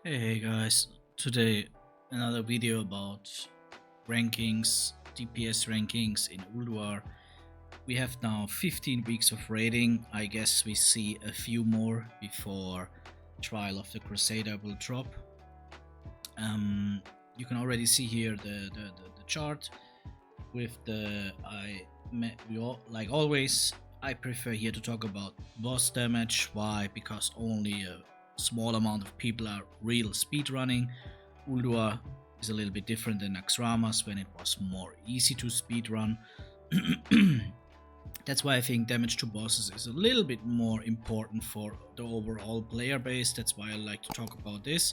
Hey guys, today another video about rankings, DPS rankings in Ulduar. We have now 15 weeks of raiding. I guess we see a few more before Trial of the Crusader will drop. You can already see here the chart with like always, I prefer here to talk about boss damage. Why? Because only a small amount of people are real speedrunning. Ulduar is a little bit different than Naxx when it was more easy to speedrun. That's why I think damage to bosses is a little bit more important for the overall player base. That's why I like to talk about this.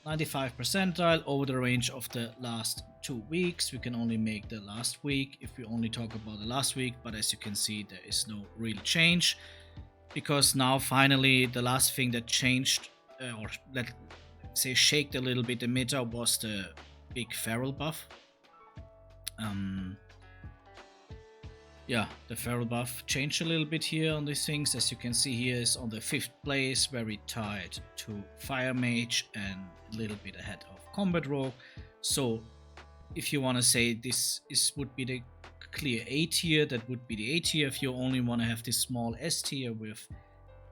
95 percentile over the range of the last 2 weeks. We can only make the last week if we only talk about the last week, but as you can see, there is no real change. Because now finally the last thing that changed, or let's say shaked a little bit the meta, was the big feral buff. Yeah, the feral buff changed a little bit here on these things. As you can see here, is on the 5th place, very tied to Fire Mage and a little bit ahead of Combat Rogue. So if you want to say this would be the clear A tier, that would be the A tier. If you only want to have this small S tier with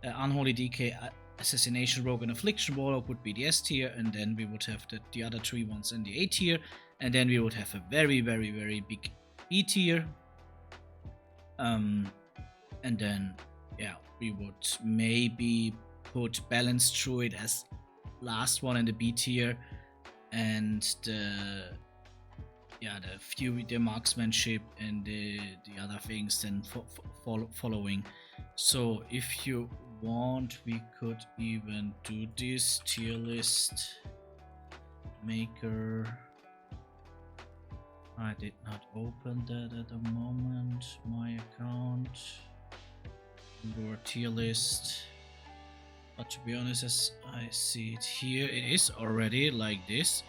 Unholy DK, Assassination Rogue and Affliction Warlock would be the S tier, and then we would have the other 3 ones in the A tier, and then we would have a very big B tier. And then yeah, we would maybe put Balanced Druid as last one in the B tier, and the marksmanship and the other things then following. So if you want, we could even do this tier list maker. I did not open that at the moment, my account. Your tier list. But to be honest, as I see it here, it is already like this.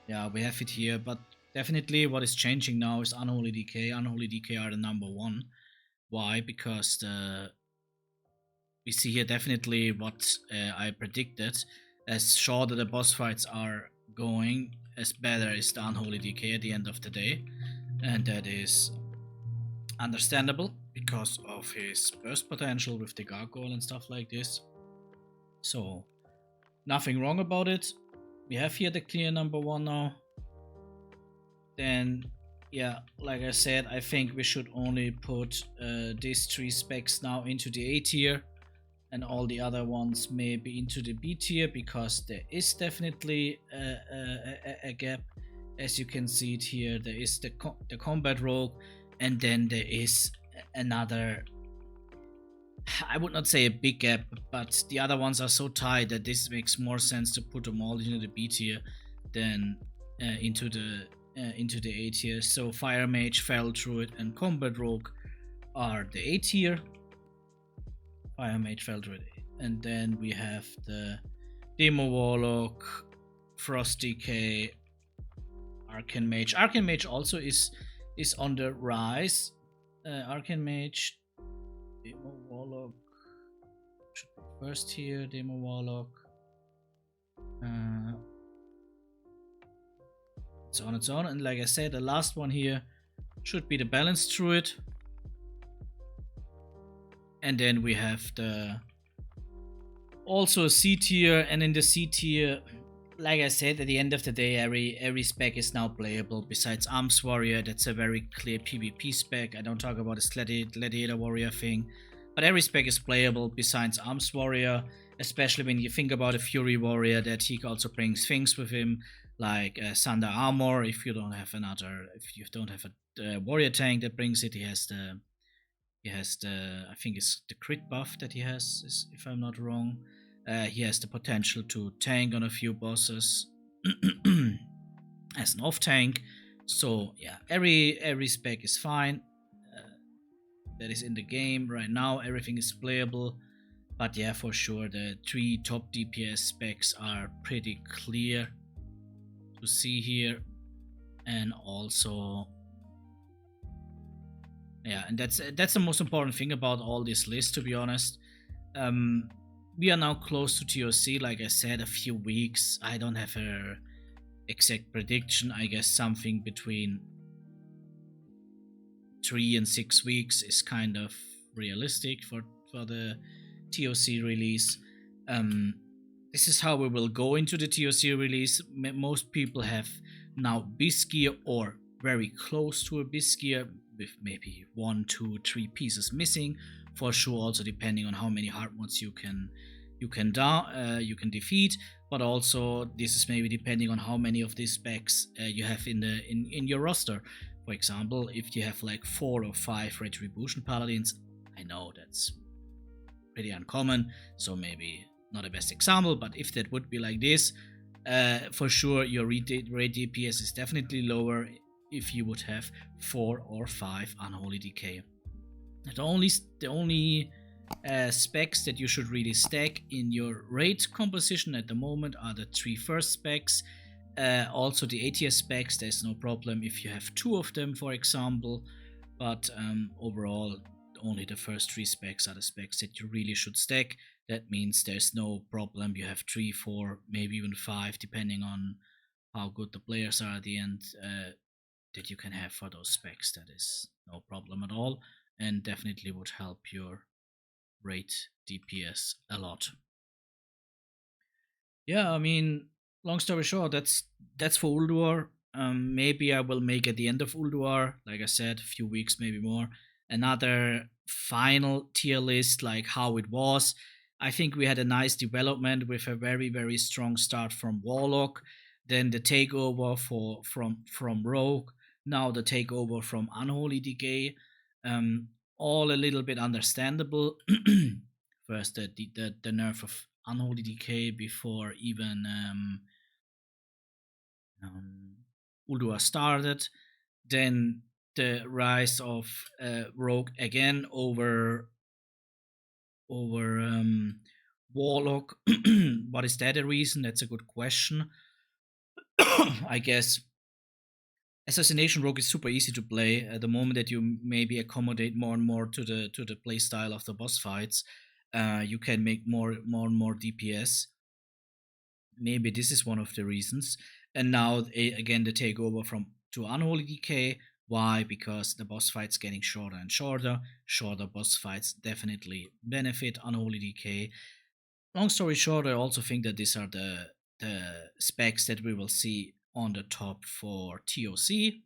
Yeah, we have it here, but definitely what is changing now is Unholy DK. Unholy DK are the number 1. Why? Because we see here definitely what I predicted. As shorter the boss fights are going, as better is the Unholy DK at the end of the day. And that is understandable because of his burst potential with the gargoyle and stuff like this. So nothing wrong about it. We have here the clear number 1 now. Then yeah, like I said, I think we should only put these 3 specs now into the A tier, and all the other ones maybe into the B tier, because there is definitely a gap. As you can see it here, there is the Combat Rogue, and then there is another, I would not say a big gap, but the other ones are so tight that this makes more sense to put them all into the B tier than into the A tier. So Fire Mage, Feral Druid and Combat Rogue are the A tier. Fire Mage, Feral Druid, and then we have the Demo Warlock, Frost DK, Arcane Mage. Arcane Mage also is on the rise. Arcane Mage, Demo Warlock should be first here. Demo Warlock, it's on its own, and like I said, the last one here should be the Balanced Druid. And then we have also a C tier, and in the C tier, like I said, at the end of the day, every spec is now playable. Besides Arms Warrior, that's a very clear PvP spec. I don't talk about this Gladiator Warrior thing, but every spec is playable besides Arms Warrior. Especially when you think about a Fury Warrior, that he also brings things with him, like Thunder Armor. If you don't have a warrior tank that brings it, he has the I think it's the crit buff that he has, if I'm not wrong. He has the potential to tank on a few bosses as an off tank. So yeah, every spec is fine. That is in the game right now. Everything is playable. But yeah, for sure, the 3 top DPS specs are pretty clear to see here. And also Yeah, and that's the most important thing about all this list, to be honest. We are now close to TOC, like I said, a few weeks. I don't have a exact prediction. I guess something between 3 and 6 weeks is kind of realistic for the TOC release. This is how we will go into the TOC release. Most people have now BIS gear or very close to a BIS gear with maybe 1, 2, 3 pieces missing. For sure, also depending on how many hard mods you can defeat, but also this is maybe depending on how many of these specs you have in your roster. For example, if you have like 4 or 5 Retribution Paladins, I know that's pretty uncommon, so maybe not the best example, but if that would be like this, for sure your raid DPS is definitely lower if you would have 4 or 5 Unholy Decay. The only specs that you should really stack in your raid composition at the moment are the 3 first specs. Also the ATS specs, there's no problem if you have 2 of them, for example, but overall only the first 3 specs are the specs that you really should stack. That means there's no problem. You have 3, 4, maybe even 5, depending on how good the players are at the end, that you can have for those specs. That is no problem at all, and definitely would help your raid DPS a lot. Yeah, I mean, long story short, that's for Ulduar. Maybe I will make at the end of Ulduar, like I said, a few weeks, maybe more, another final tier list, like how it was. I think we had a nice development with a very, very strong start from WotLK, then the takeover from Rogue, now the takeover from Unholy Decay. All a little bit understandable. First, the nerf of Unholy Decay before even Ulduar started. Then the rise of Rogue again over WotLK. What is that a reason? That's a good question. I guess Assassination Rogue is super easy to play at the moment that you maybe accommodate more and more to the play style of the boss fights. You can make more and more DPS. Maybe this is one of the reasons. And now again the takeover from to Unholy Decay. Why? Because the boss fights getting shorter and shorter. Shorter boss fights definitely benefit Unholy Decay. Long story short, I also think that these are the specs that we will see on the top for TOC.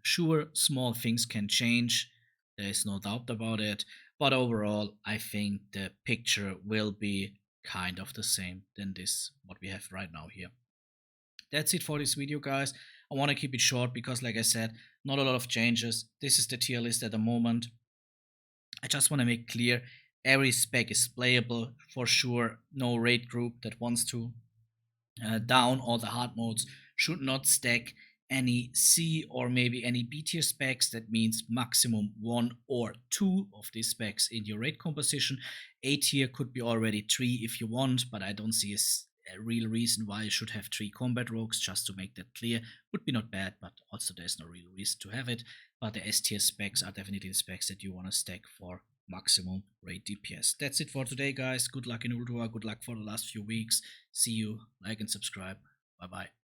Sure, small things can change. There is no doubt about it. But overall, I think the picture will be kind of the same than this, what we have right now here. That's it for this video, guys. I want to keep it short because, like I said, not a lot of changes. This is the tier list at the moment. I just want to make clear every spec is playable for sure. No raid group that wants to down all the hard modes should not stack any C or maybe any B tier specs. That means maximum 1 or 2 of these specs in your raid composition. A tier could be already 3 if you want, but I don't see a real reason why you should have 3 combat rogues. Just to make that clear, would be not bad, but also there's no real reason to have it. But the S tier specs are definitely the specs that you want to stack for maximum raid DPS. That's it for today, guys. Good luck in Ulduar. Good luck for the last few weeks. See you. Like and subscribe. Bye bye.